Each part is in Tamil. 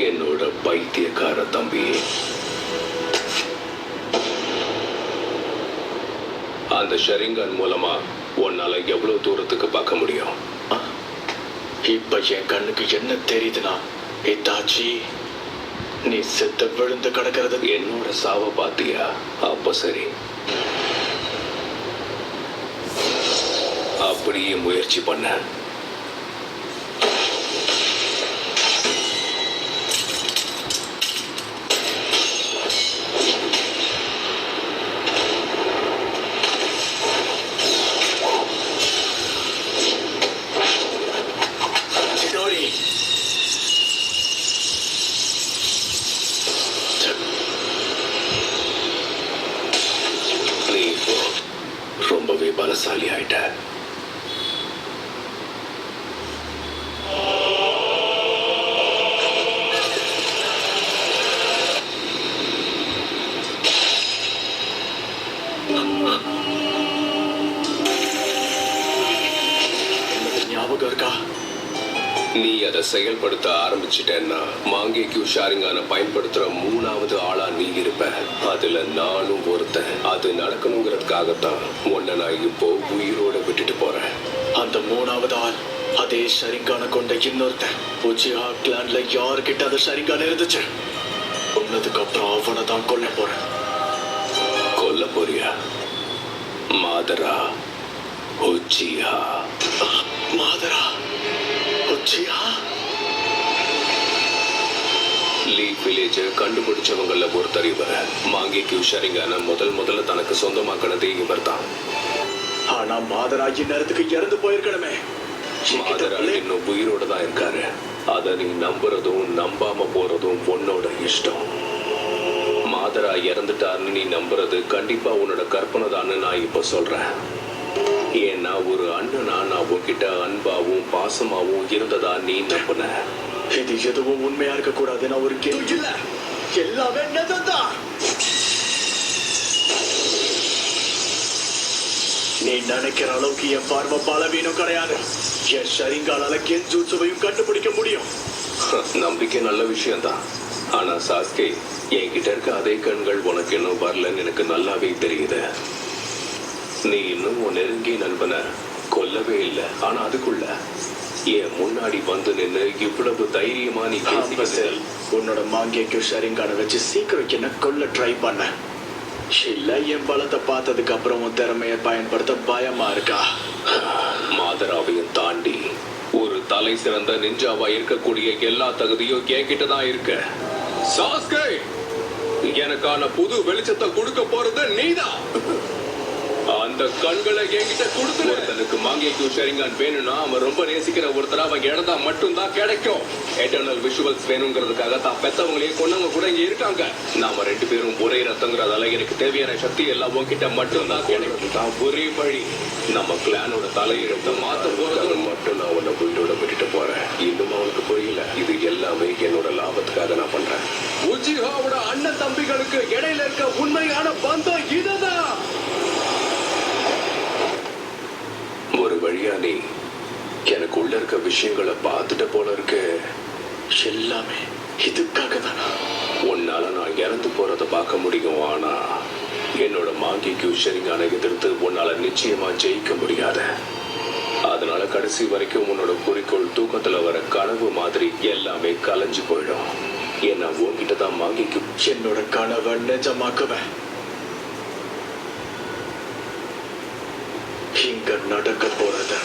என்னோட பைத்தியக்கார தம்பி. அந்த ஷரிங்கன் மூலமா உன்னால எவ்வளவு தூரத்துக்கு பார்க்க முடியும்? இப்ப என் கண்ணுக்கு என்ன தெரியுதுன்னா, இத்தாச்சி நீ செத்து விழுந்து கிடக்கிறது. என்னோட சாவ பாத்தியா? அப்ப சரி, அப்படியே முயற்சி பண்ண. நீ இப்போ ரொம்பவே பலசாலி ஆயிட்ட. ஞாபகம் இருக்கா? நீ அதை செயல்படுத்த ஆரம்பிச்சிட்டேன்னா மாங்கேக்யூ ஷாரிங்கான பயன்படுத்துற 3வது ஆளா நீ இருப்ப. அதுல நானும் ஒருத்தன். அது நடக்கணுங்கிறதுக்காகத்தான் உன்னை நான் இப்போ உயிரோட விட்டுட்டு போறேன். அந்த 3வது ஆள் அதே ஷரிங்கான கொண்ட இன்னொருத்தன். உச்சிஹா கிளான்ல யாருக்கிட்ட அந்த ஷரிங்கான இருந்துச்சு? கொன்னதுக்கு அப்புறம் அவனை தான் கொல்ல போறேன். கொல்ல போறியா? மாதரா உச்சிஹா. மாதரா உச்சிஹா? லீக் வில்லேஜ் கண்டுபிடிச்சவங்கள ஒருத்தர் இவர். மாங்கேக்யூ ஷரிங்கான முதல்ல தனக்கு சொந்தமாக்கினதே இவர் தான். ஆனா மாதரா இந்நேரத்துக்கு இறந்து போயிருக்கணுமே. மாதரா இன்னும் உயிரோட தான் இருக்காரு. அதை நீ நம்புறதும் நம்பாம போறதும் உன்னோட இஷ்டம். மாதரா இறந்துட்டாருன்னு நீ நம்புறது கண்டிப்பா உன்னோட கற்பனை தான் நான் இப்ப சொல்றேன். ஏன்னா ஒரு அண்ணனா நான் உன்கிட்ட அன்பாவும் பாசமாவும் இருந்ததா நீ நம்பின. இது எதுவும் உண்மையா இருக்க கூடாது. நான் ஒரு கேள்வி இல்ல, எல்லாமே நிஜம்தான். நீ நினைக்கிற அளவுக்கு என் பார்வை பலவீனம் கிடையாது. என் ஷரிங்காலால கென்ஜூட்சுவையும் கண்டுபிடிக்க முடியும். நம்பிக்கை நல்ல விஷயம்தான். ஆனா சாஸ்கே, என்கிட்ட இருக்க அதே கண்கள் உனக்கு இன்னும் வரலன்னு எனக்கு நல்லாவே தெரியுது. நீ இன்னும் உன் நெருங்கிய நண்பனை கொல்லவே இல்லை. ஆனா அதுக்குள்ள என் முன்னாடி வந்து நின்று இவ்வளவு தைரியமா நீ பேசி உன்னோட மாங்கேக்யூ ஷரிங்கான வச்சு சீக்கிரம் என்ன கொல்ல ட்ரை பண்ண இல்ல? என் பலத்தை பார்த்ததுக்கு அப்புறம் உன் திறமையை பயன்படுத்த பயமா இருக்கா? மாதராவையும் தாண்டி ஒரு தலை சிறந்த நிஞ்சாவா இருக்கக்கூடிய எல்லா தகுதியும் என்கிட்ட தான் இருக்கு. சாஸ்கே, எனக்கான புது வெளிச்சத்தை கொடுக்க போறது நீதான். அந்த கண்களை என்கிட்ட கொடுத்து. ஒருத்தனுக்கு மாங்கேக்யூ ஷரிங்கான் வேணும்னா அவன் ரொம்ப நேசிக்கிற ஒருத்தரா அவன் இடந்தா மட்டும்தான் கிடைக்கும். எட்டர்னல் விஷுவல்ஸ் வேணுங்கிறதுக்காக தான் பெத்தவங்களையே கொண்டவங்க கூட இங்க இருக்காங்க. நாம 2 பேரும் ஒரே ரத்தங்கிறதால எனக்கு தேவையான சக்தி எல்லாம் உன்கிட்ட மட்டும்தான் கிடைக்கும். தான் ஒரே வழி. நம்ம கிளானோட தலையெழுத்தை மாத்த போறது மட்டும் நான் உன்னை உயிரோட விட்டுட்டு போறேன். இன்னும் அவனுக்கு புரியல. இது எல்லாமே என்னோட லாபத்துக்காக நான் பண்றேன். உச்சிஹாவோட அண்ணன் தம்பிகளுக்கு இடையில இருக்க உண்மையான பந்தம் இதுதான். ஒரு வழியா நீ எனக்கு உள்ள இருக்க விஷயங்களை பார்த்துட்ட போல இருக்கு. எல்லாமே இதுக்காக தானா? உன்னால நான் இறந்து போறத பார்க்க முடியும். ஆனா என்னோட மாங்கேக்யூ ஷரிங்கானை எதிர்த்து உன்னால நிச்சயமா ஜெயிக்க முடியாது. அதனால கடைசி வரைக்கும் உன்னோட குறிக்கோள் தூக்கத்துல வர கனவு மாதிரி எல்லாமே கலைஞ்சு போயிடும். ஏன்னா உன்கிட்ட தான் மாங்கேக்யூ. என்னோட கனவை நிஜமாக்குவேன். இங்க நடக்க போறது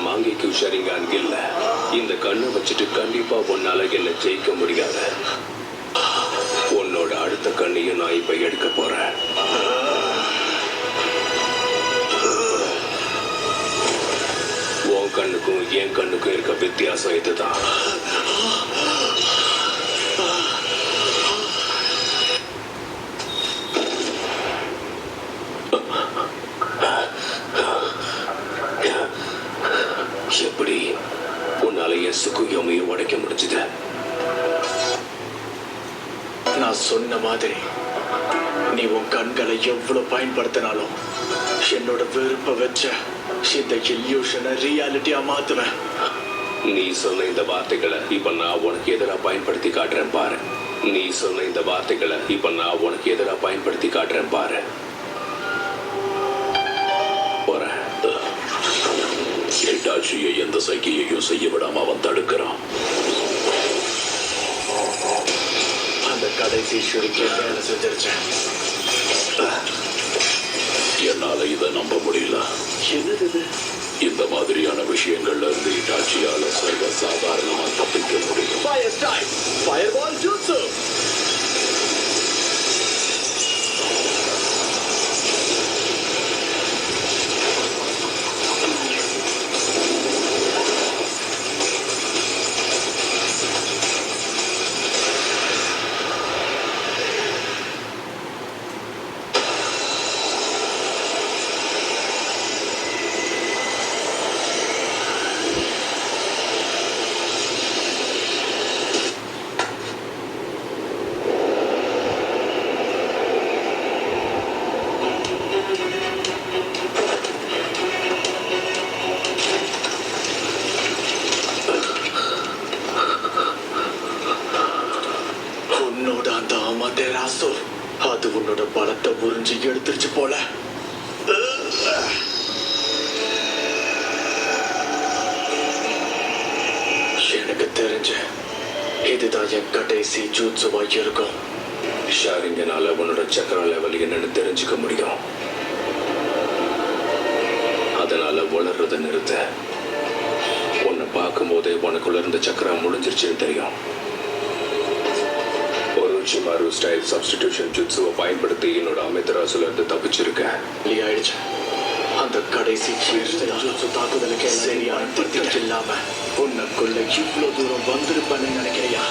மாங்கிக்கு ஷரிங்கான் இல்ல. இந்த கண்ணை வச்சுட்டு கண்டிப்பா உன்னால என்ன ஜெயிக்க முடியாது. உன்னோட அடுத்த கண்ணையும் நான் இப்ப எடுக்க போறேன். உன் கண்ணுக்கும் என் கண்ணுக்கும் இருக்க வித்தியாசம் இதுதான். எப்படி உன்னால என் சுக்குயோமையும் உடைக்க முடிஞ்சது? நான் சொன்ன மாதிரி நீ உன் கண்களை எவ்வளவு பயன்படுத்தினாலும் என்னோட வெறுப்ப வச்ச இந்த இல்யூஷனை ரியாலிட்டியா மாத்துவேன். நீ சொன்ன இந்த வார்த்தைகளை இப்ப நான் உனக்கு எதிராக பயன்படுத்தி காட்டுறேன் பாரு. நீ சொன்ன இந்த வார்த்தைகளை இப்ப நான் உனக்கு எதிராக பயன்படுத்தி காட்டுறேன் பாரு. போறேன். இட்டாச்சியை எந்த சைக்கையையும் செய்ய விடாம அவன் தடுக்கிறான். அந்த கடைசி சுருக்கி வேலை செஞ்சிருச்சேன். என்னால இதை நம்ப முடியல. என்னது? இந்த மாதிரியான விஷயங்கள்ல இருந்து இட்டாச்சியால சர்வ சாதாரணமா தப்பிக்க முடியும். ஃபயர்பால் ஜூட்சு. அது உன்னோட பலத்தை உறிஞ்சி எடுத்துருச்சு போல. எனக்கு தெரிஞ்ச இதுதான் என் கடைசி ஜூட்சுவா இருக்கும். ஷாரிங்கனால உன்னோட சக்கர லெவல் என்னன்னு தெரிஞ்சுக்க முடியும். அதனால வளர்றத நிறுத்த. உன்னை பார்க்கும் போதே உனக்குள்ள இருந்த சக்கரம் முடிஞ்சிருச்சுன்னு தெரியும். ஒரோச்சிமாரு ஸ்டைல் சப்ஸ்டிடியூஷன் ஜுட்சுவை பயன்படுத்தி என்னோட அமிதராசுல இருந்து தப்பிச்சிருக்கேன். ஆயிடுச்சு. அந்த கடைசி ஜூட்சு தாக்குதலுக்கு சரியான திட்டம் இல்லாம உன்னைக்குள்ள இவ்வளவு தூரம் வந்திருப்பேன்னு நினைக்கிறியா?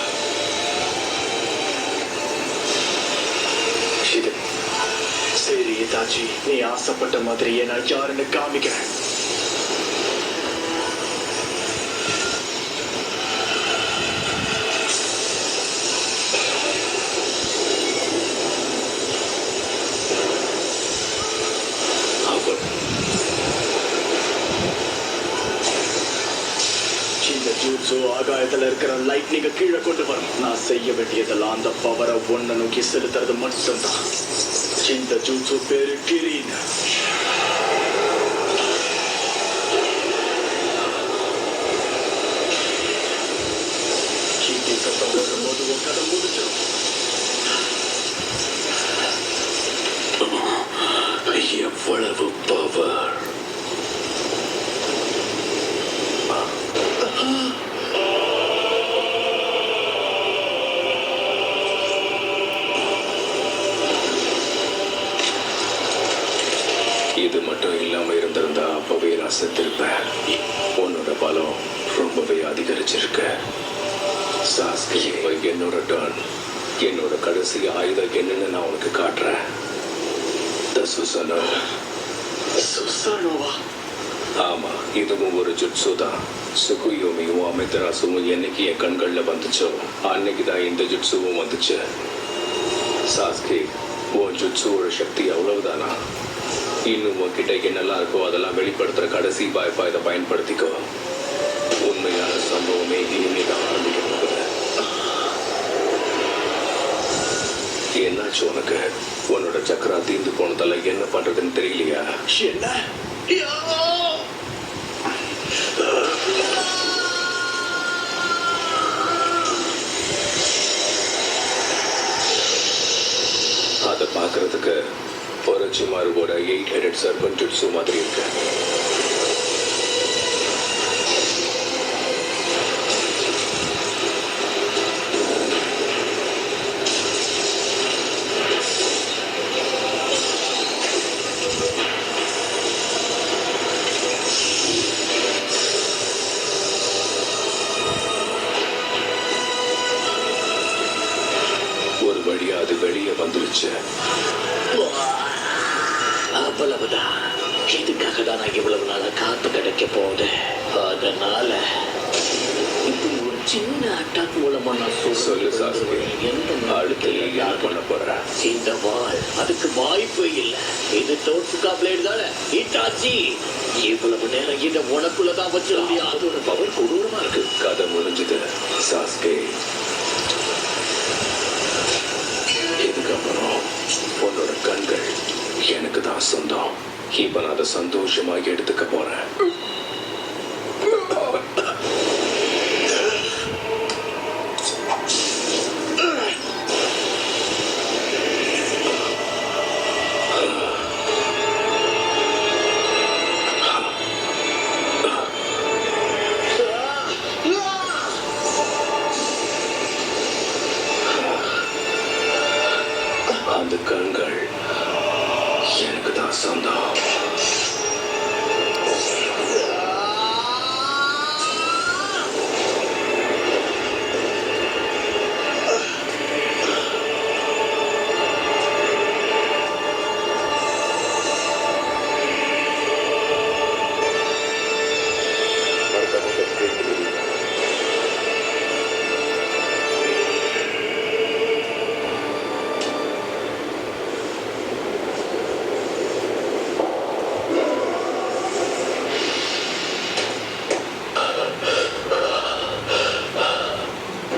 சரி இதாச்சி, நீ ஆசைப்பட்ட மாதிரியே நான் யாருன்னு காமிக்கிறேன். ஆகாயத்துல இருக்கிற லைட்னிங்க கீழே கொண்டு வரும். நான் செய்ய வேண்டியதெல்லாம் அந்த பவரை ஒன்ன நோக்கி செலுத்துறது மட்டும்தான். இந்த ஜூட்சு பேரு கிரீன். சத்தம் வரும்போது உன் கதை முடிச்சிடும். எவ்வளவு பவர்! இது மட்டும் இல்லாம இருந்திருந்தா அப்பவே நான் செத்திருப்பேன். உன்னோட பலம் ரொம்பவே அதிகரிச்சிருக்கு. சாஸ்கி, என்னோட டர்ன். என்னோட கடைசி ஆயுதம் என்னன்னு நான் உனக்கு காட்டுறேன். சுசானோவா? ஆமா, இதுவும் ஒரு ஜுட்சு தான். சுகுயோமியும் அமிதராசுவும் என்னைக்கு என் கண்கள்ல வந்துச்சோ அன்னைக்குதான் இந்த ஜுட்சுவும் வந்துச்சு. சாஸ்கி, உன் ஜுட்சுவோட சக்தி அவ்வளவுதானா? இன்னும் உன்கிட்ட என்னெல்லாம் இருக்கோ அதெல்லாம் வெளிப்படுத்துற கடைசி வாய்ப்பா இதை பயன்படுத்திக்கோ. உண்மையான சம்பவமே இனிமேதான் ஆரம்பிக்க போகுது. என்னாச்சு உனக்கு? உன்னோட சக்கரா தீர்ந்து போனதால என்ன பண்றதுன்னு தெரியலையா? என்ன? அதை பார்க்கறதுக்கு ஒரோச்சிமாருவோட 8-headed serpent jutsu மாதிரி இருக்கு. ஆரம்பிச்சிருச்சு. அவ்வளவுதான். இதுக்காக தான் நான் இவ்வளவு நாளா காத்து கிடைக்க போகுது. அதனால இப்படி ஒரு சின்ன அட்டாக் மூலமா நான் சொல்லு சாஸ்கே, அடுத்து நீ என்ன பண்ண போற? இந்த வாள் அதுக்கு வாய்ப்பே இல்லை. இது டோட்சுகா பிளேடு தானே இட்டாச்சி. இவ்வளவு நேரம் இதை உனக்குள்ளதான் வச்சிருந்தியா? அதோட பவர் கொடூரமா இருக்கு. கதை முடிஞ்சது சாஸ்கே. இதுக்கப்புறம் உன்னோட கண்கள் எனக்கு தான் சொந்தம். இப்ப நான் அதை சந்தோஷமாக எடுத்துக்க போறேன்.